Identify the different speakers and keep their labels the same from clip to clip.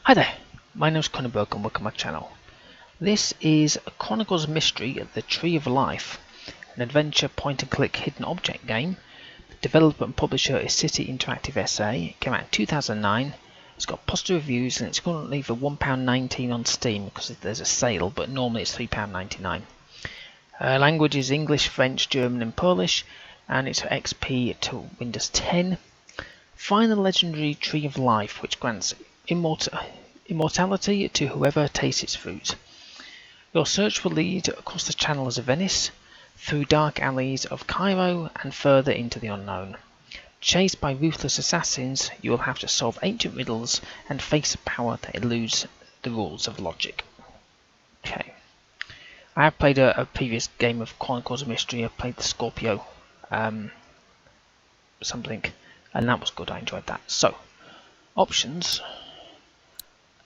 Speaker 1: Hi there, my name is Kronenberg and welcome to my channel. This is Chronicles of Mystery, The Tree of Life, an adventure point-and-click hidden object game. The developer and publisher is City Interactive S.A. It came out in 2009. It's got positive reviews and it's currently for £1.19 on Steam because there's a sale, but normally it's £3.99. Language is English, French, German and Polish, and it's for XP to Windows 10. Find the legendary Tree of Life, which grants immortality to whoever tastes its fruit. Your search will lead across the channels of Venice, through dark alleys of Cairo and further into the unknown. Chased by ruthless assassins, you will have to solve ancient riddles and face a power that eludes the rules of logic. Okay. I have played a previous game of Chronicles of Mystery. I played the Scorpio something, and that was good. I enjoyed that. So, options.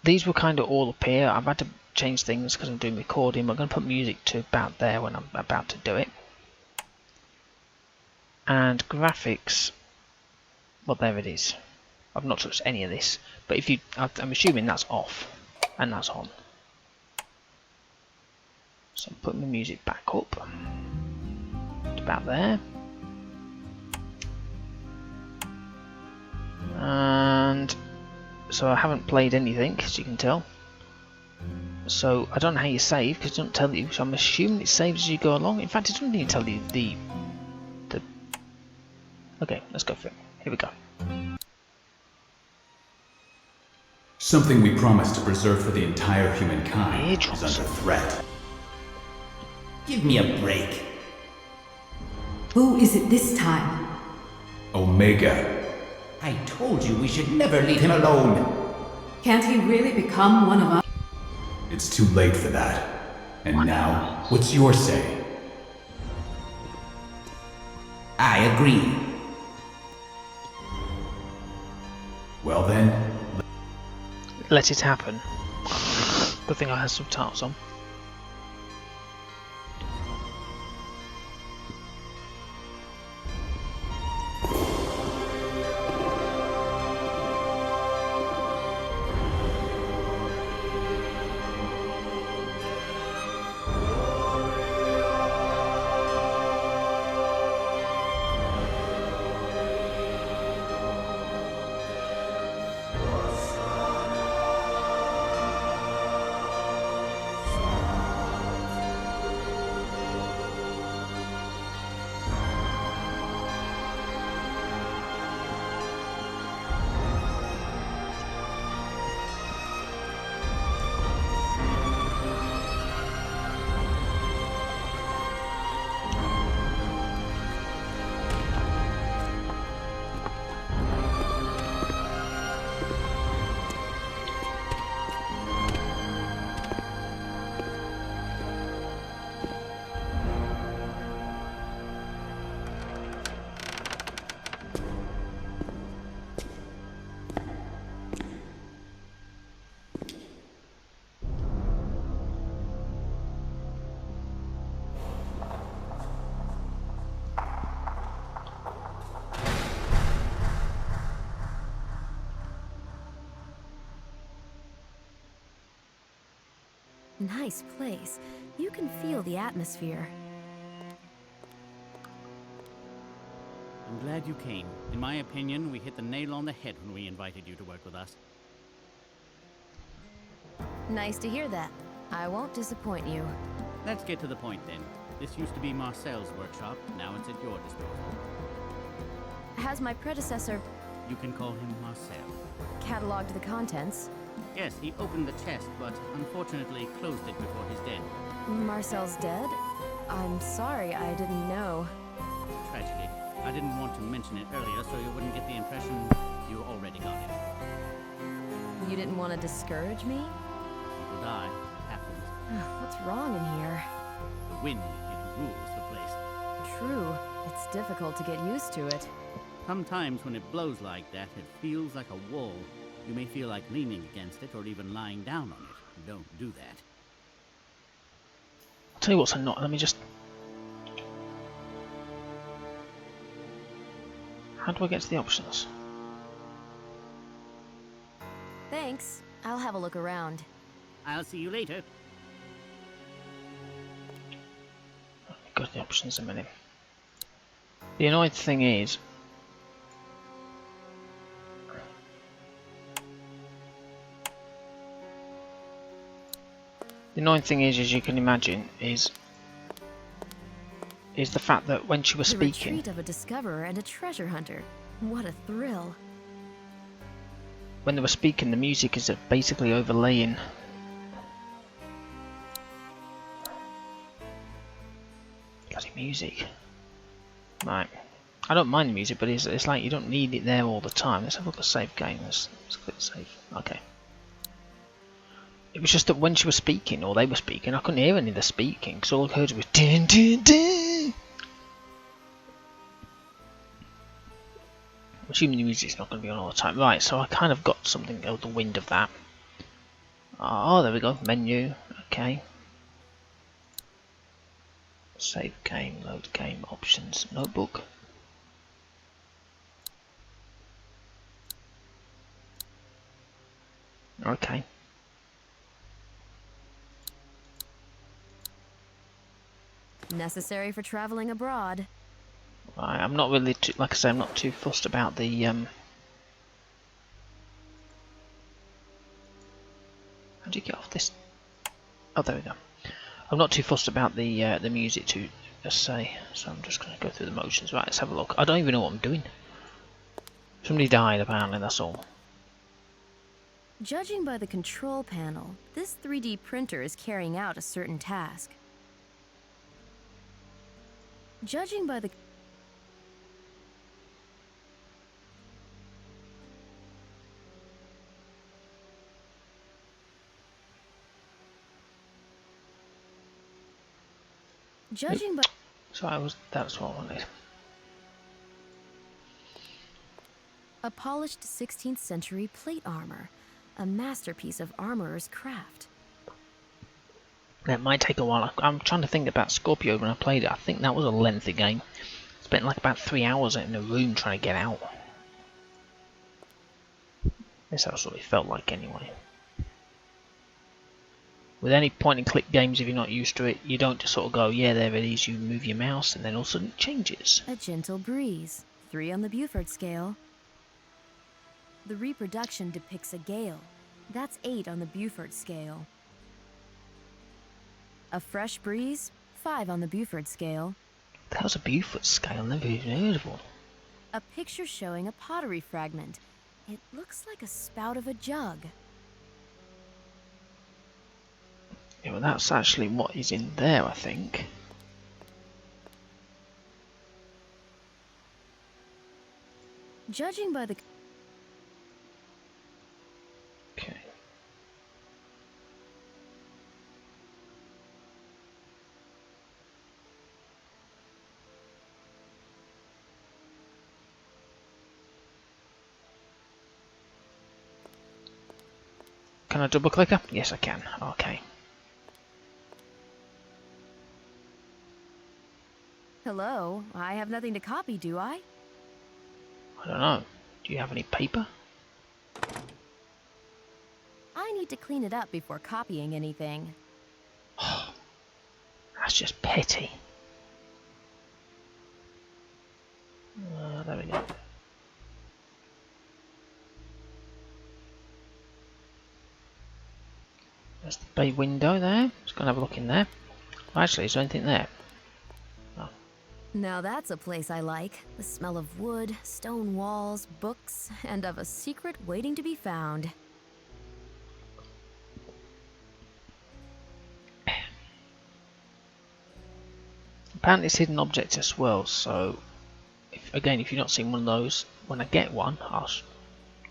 Speaker 1: These will kind of all appear. I've had to change things because I'm doing recording. I'm going to put music to about there when I'm about to do it. And graphics, well, there it is. I've not touched any of this, but if you, I'm assuming that's off and that's on. So I'm putting the music back up to about there. And so I haven't played anything, as you can tell. So I don't know how you save because it doesn't tell you. So I'm assuming it saves as you go along. In fact, it doesn't even tell you the. Okay, let's go for it. Here we go.
Speaker 2: Something we promised to preserve for the entire humankind is under threat.
Speaker 3: Give me a break.
Speaker 4: Who is it this time?
Speaker 2: Omega.
Speaker 3: I told you we should never leave him alone.
Speaker 4: Can't he really become one of us?
Speaker 2: It's too late for that. And now, what's your say?
Speaker 3: I agree.
Speaker 2: Well then,
Speaker 1: Let it happen. Good thing I have subtitles on.
Speaker 5: Nice place. You can feel the atmosphere.
Speaker 6: I'm glad you came. In my opinion, we hit the nail on the head when we invited you to work with us.
Speaker 5: Nice to hear that. I won't disappoint you.
Speaker 6: Let's get to the point then. This used to be Marcel's workshop, now it's at your disposal.
Speaker 5: Has my predecessor
Speaker 6: You can call him Marcel.
Speaker 5: cataloged the contents?
Speaker 6: Yes, he opened the chest, but unfortunately closed it before his death.
Speaker 5: Marcel's dead? I'm sorry, I didn't know.
Speaker 6: Tragedy. I didn't want to mention it earlier so you wouldn't get the impression you already got it.
Speaker 5: You didn't want to discourage me?
Speaker 6: People die. It happens.
Speaker 5: What's wrong in here?
Speaker 6: The wind, it rules the place.
Speaker 5: True. It's difficult to get used to it.
Speaker 6: Sometimes when it blows like that, it feels like a wall. You may feel like leaning against it or even lying down on it. Don't do that.
Speaker 1: I'll tell you what's not. Let me just. How do I get to the options?
Speaker 5: Thanks. I'll have a look around.
Speaker 6: I'll see you later.
Speaker 1: Go to the options a minute. The annoying thing is, as you can imagine, is the fact that when she was
Speaker 5: The
Speaker 1: speaking,
Speaker 5: retreat of a discoverer and a treasure hunter. What a thrill.
Speaker 1: when they were speaking, the music is basically overlaying. Bloody music. Right. I don't mind the music, but it's like you don't need it there all the time. Let's have a look at save game. Let's click save. Okay. It was just that when she was speaking, or they were speaking, I couldn't hear any of the speaking, because all I heard was din din din. I'm assuming the music's not going to be on all the time. Right, so I kind of got something out the wind of that. Oh, there we go. Menu. Okay. Save game, load game, options, notebook. Okay.
Speaker 5: Necessary for traveling abroad.
Speaker 1: Right, I'm not really too, like I say, I'm not too fussed about the how do you get off this? Oh, there we go. I'm not too fussed about the music to say, so I'm just going to go through the motions. Right, let's have a look. I don't even know what I'm doing. Somebody died apparently, that's all.
Speaker 5: Judging by the control panel, this 3D printer is carrying out a certain task. Judging by the
Speaker 1: So that's what I wanted.
Speaker 5: a polished 16th century plate armor, a masterpiece of armorer's craft.
Speaker 1: It might take a while. I'm trying to think about Scorpio when I played it. I think that was a lengthy game. Spent like about 3 hours in a room trying to get out. That's what it felt like anyway. With any point and click games, if you're not used to it, you don't just sort of go, yeah, there it is, you move your mouse, and then all of a sudden it changes.
Speaker 5: A gentle breeze, 3 on the Beaufort scale. The reproduction depicts a gale. That's 8 on the Beaufort scale. A fresh breeze, 5 on the Beaufort scale.
Speaker 1: That was a Beaufort scale, never even heard of one.
Speaker 5: A picture showing a pottery fragment. It looks like a spout of a jug.
Speaker 1: Yeah, well, that's actually what is in there, I think.
Speaker 5: Judging by the...
Speaker 1: Okay. Can I double click her? Yes, I can. Okay.
Speaker 5: Hello, I have nothing to copy, do I?
Speaker 1: I don't know. Do you have any paper?
Speaker 5: I need to clean it up before copying anything.
Speaker 1: That's just petty. There we go. There's the bay window there. Let's go and have a look in there. Well, actually, is there anything there? No.
Speaker 5: Now that's a place I like. The smell of wood, stone walls, books, and of a secret waiting to be found.
Speaker 1: Apparently it's hidden objects as well, so if you've not seen one of those, when I get one, I'll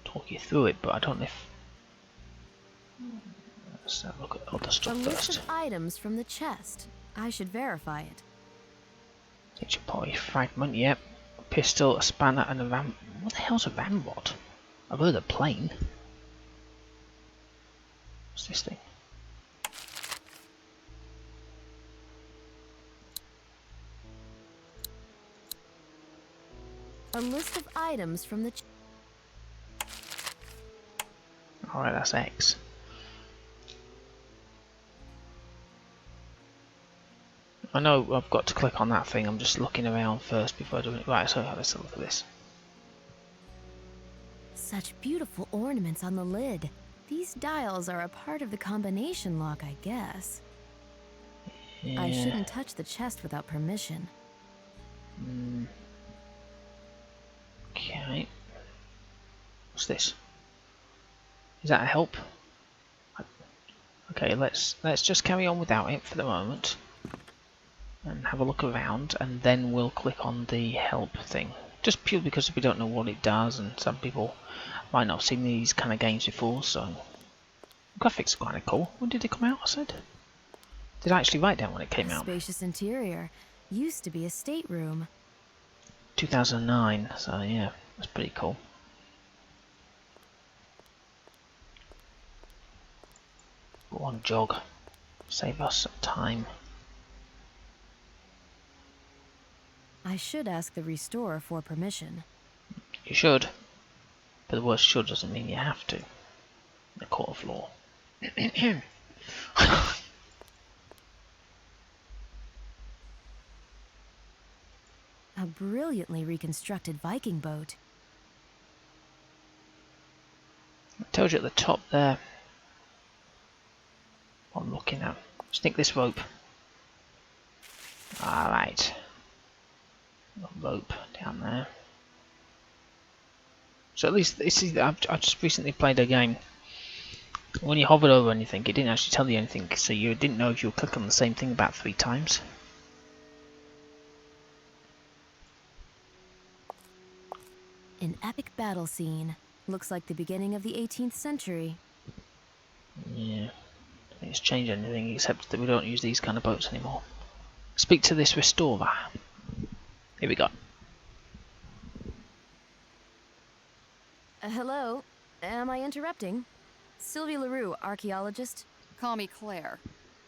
Speaker 1: talk you through it, but I don't know if... Let's have a look at other
Speaker 5: A
Speaker 1: stuff
Speaker 5: list
Speaker 1: first.
Speaker 5: of items from the chest. I should verify it.
Speaker 1: It's a pottery fragment, yep. A pistol, a spanner, and a ram... What the hell's a ramrod? I've heard of plane. What's this thing?
Speaker 5: A list of items from the
Speaker 1: Alright, that's X. I know I've got to click on that thing, I'm just looking around first before doing it. Right, so let's look at this.
Speaker 5: Such beautiful ornaments on the lid. These dials are a part of the combination lock, I guess.
Speaker 1: Yeah.
Speaker 5: I shouldn't touch the chest without permission.
Speaker 1: Okay. What's this? Is that a help? Okay, let's just carry on without it for the moment. And have a look around, and then we'll click on the help thing. Just purely because we don't know what it does, and some people might not have seen these kind of games before, so... Graphics are kind of cool. When did it come out, I said? Did I actually write down when it came out?
Speaker 5: Spacious interior. Used to be a stateroom.
Speaker 1: 2009, so yeah, that's pretty cool. Go on, jog. Save us some time.
Speaker 5: I should ask the restorer for permission.
Speaker 1: You should. But the word should doesn't mean you have to. In the court of law.
Speaker 5: A brilliantly reconstructed Viking boat.
Speaker 1: I told you at the top there. What I'm looking at. Sneak this rope. Alright. Rope down there. So at least this is, I've just recently played a game. When you hovered over anything, it didn't actually tell you anything, so you didn't know if you were clicking on the same thing about 3 times.
Speaker 5: An epic battle scene. Looks like the beginning of the 18th century.
Speaker 1: Yeah, I don't think it's changed anything except that we don't use these kind of boats anymore. Speak to this restorer. Here we go.
Speaker 5: Hello? Am I interrupting? Sylvie LaRue, archaeologist.
Speaker 7: Call me Claire.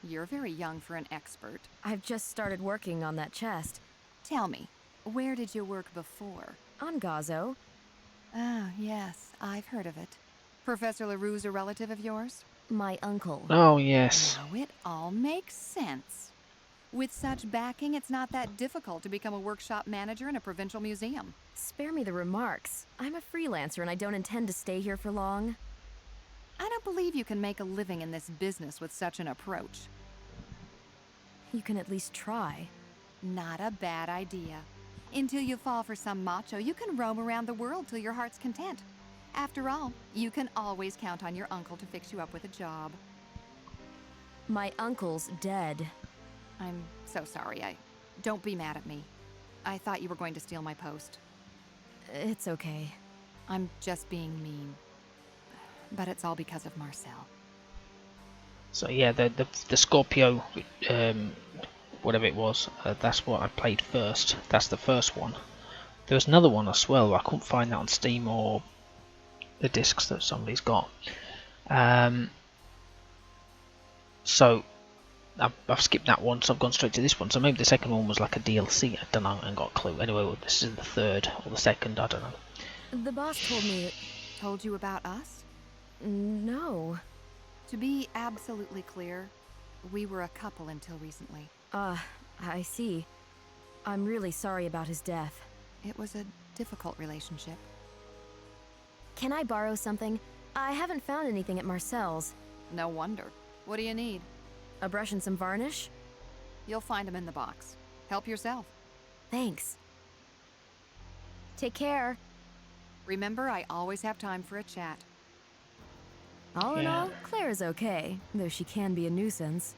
Speaker 7: You're very young for an expert.
Speaker 5: I've just started working on that chest.
Speaker 7: Tell me, where did you work before?
Speaker 5: On Gazo.
Speaker 7: Ah, yes, I've heard of it. Professor LaRue's a relative of yours?
Speaker 5: My uncle.
Speaker 1: Oh, yes.
Speaker 7: Now it all makes sense. With such backing, it's not that difficult to become a workshop manager in a provincial museum.
Speaker 5: Spare me the remarks. I'm a freelancer and I don't intend to stay here for long.
Speaker 7: I don't believe you can make a living in this business with such an approach.
Speaker 5: You can at least try.
Speaker 7: Not a bad idea. Until you fall for some macho, you can roam around the world till your heart's content. After all, you can always count on your uncle to fix you up with a job.
Speaker 5: My uncle's dead.
Speaker 7: I'm so sorry. Don't be mad at me. I thought you were going to steal my post.
Speaker 5: It's okay.
Speaker 7: I'm just being mean. But it's all because of Marcel.
Speaker 1: So yeah, the Scorpio, whatever it was, that's what I played first. That's the first one. There was another one as well, I couldn't find that on Steam or the discs that somebody's got. So I've skipped that one, so I've gone straight to this one. So maybe the second one was like a DLC. I don't know. I haven't got a clue. Anyway, well, this is the third or the second. I don't know.
Speaker 5: The boss told me...
Speaker 7: Told you about us?
Speaker 5: No.
Speaker 7: To be absolutely clear, we were a couple until recently.
Speaker 5: I see. I'm really sorry about his death.
Speaker 7: It was a difficult relationship.
Speaker 5: Can I borrow something? I haven't found anything at Marcel's.
Speaker 7: No wonder. What do you need?
Speaker 5: A brush and some varnish?
Speaker 7: You'll find them in the box. Help yourself.
Speaker 5: Thanks. Take care.
Speaker 7: Remember, I always have time for a chat.
Speaker 5: All in all, Claire's okay, though she can be a nuisance.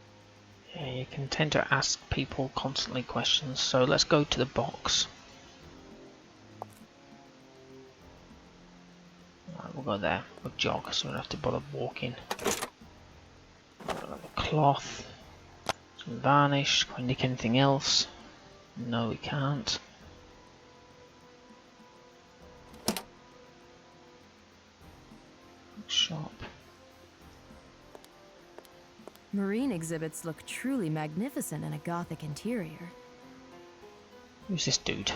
Speaker 1: Yeah, you can tend to ask people constantly questions, so let's go to the box. Right, we'll go there. We'll jog, so we don't have to bother walking. A cloth, some varnish. Can we nick anything else? No, we can't. Shop.
Speaker 5: Marine exhibits look truly magnificent in a Gothic interior.
Speaker 1: Who's this dude?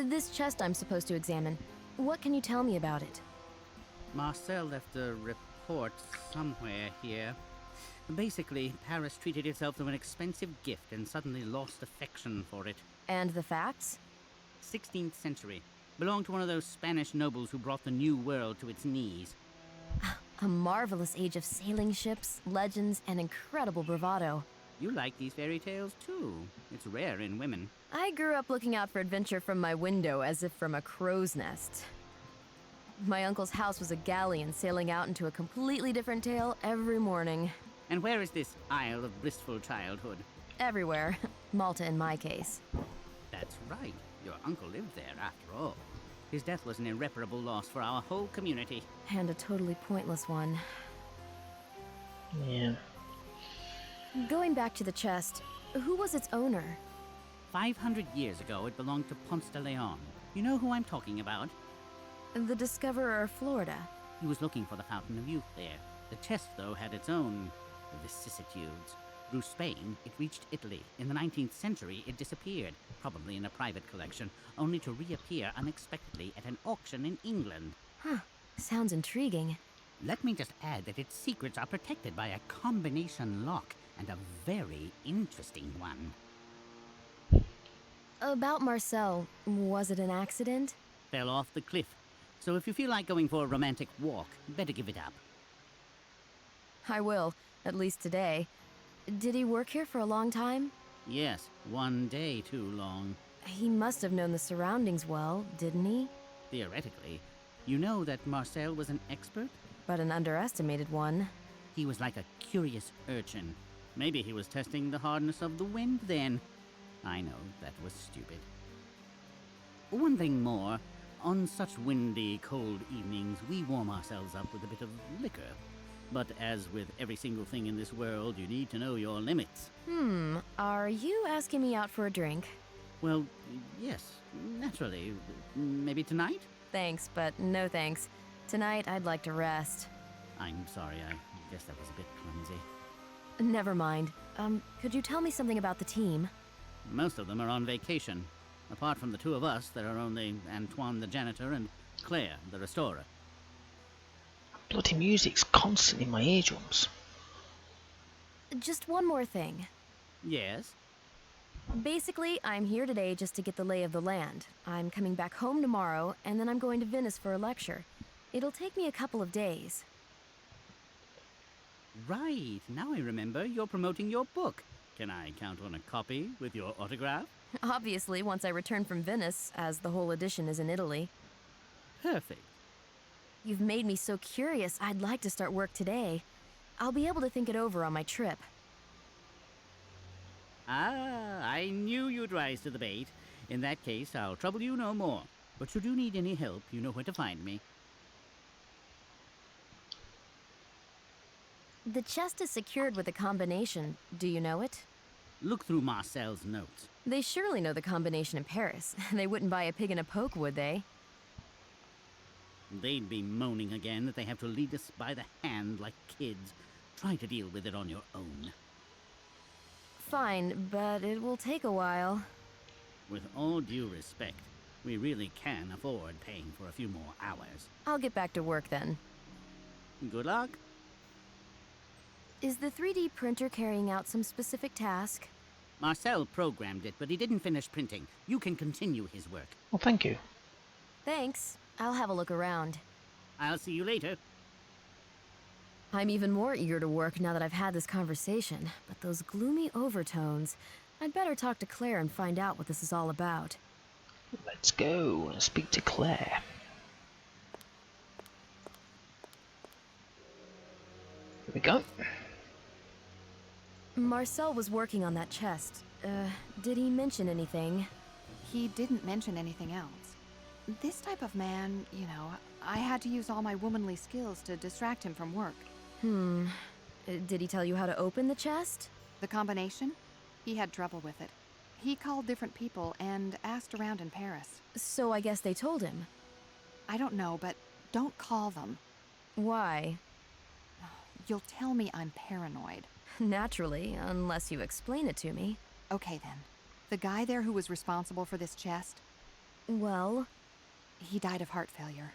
Speaker 5: This chest I'm supposed to examine. What can you tell me about it?
Speaker 6: Marcel left a report somewhere here. Basically, Paris treated itself to an expensive gift and suddenly lost affection for it.
Speaker 5: And the facts?
Speaker 6: 16th century. Belonged to one of those Spanish nobles who brought the New World to its knees.
Speaker 5: A marvelous age of sailing ships, legends, and incredible bravado.
Speaker 6: You like these fairy tales, too. It's rare in women.
Speaker 5: I grew up looking out for adventure from my window as if from a crow's nest. My uncle's house was a galleon sailing out into a completely different tale every morning.
Speaker 6: And where is this Isle of Blissful Childhood?
Speaker 5: Everywhere. Malta in my case.
Speaker 6: That's right. Your uncle lived there, after all. His death was an irreparable loss for our whole community.
Speaker 5: And a totally pointless one.
Speaker 1: Yeah.
Speaker 5: Going back to the chest, who was its owner?
Speaker 6: 500 years ago, it belonged to Ponce de Leon. You know who I'm talking about?
Speaker 5: The discoverer of Florida.
Speaker 6: He was looking for the Fountain of Youth there. The chest, though, had its own vicissitudes. Through Spain, it reached Italy. In the 19th century, it disappeared, probably in a private collection, only to reappear unexpectedly at an auction in England.
Speaker 5: Huh. Sounds intriguing.
Speaker 6: Let me just add that its secrets are protected by a combination lock, and a very interesting one.
Speaker 5: About Marcel, was it an accident?
Speaker 6: Fell off the cliff. So if you feel like going for a romantic walk, better give it up.
Speaker 5: I will, at least today. Did he work here for a long time?
Speaker 6: Yes, one day too long.
Speaker 5: He must have known the surroundings well, didn't he?
Speaker 6: Theoretically. You know that Marcel was an expert?
Speaker 5: But an underestimated one.
Speaker 6: He was like a curious urchin. Maybe he was testing the hardness of the wind then. I know, that was stupid. One thing more. On such windy, cold evenings, we warm ourselves up with a bit of liquor. But as with every single thing in this world, you need to know your limits.
Speaker 5: Are you asking me out for a drink?
Speaker 6: Well, yes, naturally. Maybe tonight?
Speaker 5: Thanks, but no thanks. Tonight, I'd like to rest.
Speaker 6: I'm sorry, I guess that was a bit clumsy.
Speaker 5: Never mind. Could you tell me something about the team?
Speaker 6: Most of them are on vacation. Apart from the two of us, there are only Antoine the janitor and Claire the restorer.
Speaker 1: Bloody music's constantly in my eardrums.
Speaker 5: Just one more thing.
Speaker 6: Yes?
Speaker 5: Basically, I'm here today just to get the lay of the land. I'm coming back home tomorrow, and then I'm going to Venice for a lecture. It'll take me a couple of days.
Speaker 6: Right, now I remember you're promoting your book. Can I count on a copy with your autograph?
Speaker 5: Obviously, once I return from Venice, as the whole edition is in Italy.
Speaker 6: Perfect.
Speaker 5: You've made me so curious, I'd like to start work today. I'll be able to think it over on my trip.
Speaker 6: Ah, I knew you'd rise to the bait. In that case, I'll trouble you no more. But should you need any help, you know where to find me.
Speaker 5: The chest is secured with a combination. Do you know it?
Speaker 6: Look through Marcel's notes.
Speaker 5: They surely know the combination in Paris. They wouldn't buy a pig in a poke, would they?
Speaker 6: They'd be moaning again that they have to lead us by the hand like kids. Try to deal with it on your own.
Speaker 5: Fine, but it will take a while.
Speaker 6: With all due respect, we really can afford paying for a few more hours.
Speaker 5: I'll get back to work then.
Speaker 6: Good luck.
Speaker 5: Is the 3D printer carrying out some specific task?
Speaker 6: Marcel programmed it, but he didn't finish printing. You can continue his work.
Speaker 1: Well, thank you.
Speaker 5: Thanks. I'll have a look around.
Speaker 6: I'll see you later.
Speaker 5: I'm even more eager to work now that I've had this conversation, but those gloomy overtones... I'd better talk to Claire and find out what this is all about.
Speaker 1: Let's go and speak to Claire. Here we go.
Speaker 5: Marcel was working on that chest. Did he mention anything?
Speaker 7: He didn't mention anything else. This type of man, you know, I had to use all my womanly skills to distract him from work.
Speaker 5: Did he tell you how to open the chest?
Speaker 7: The combination? He had trouble with it. He called different people and asked around in Paris.
Speaker 5: So I guess they told him.
Speaker 7: I don't know, but don't call them.
Speaker 5: Why?
Speaker 7: You'll tell me I'm paranoid.
Speaker 5: Naturally, unless you explain it to me.
Speaker 7: Okay then. The guy there who was responsible for this chest,
Speaker 5: Well,
Speaker 7: He died of heart failure.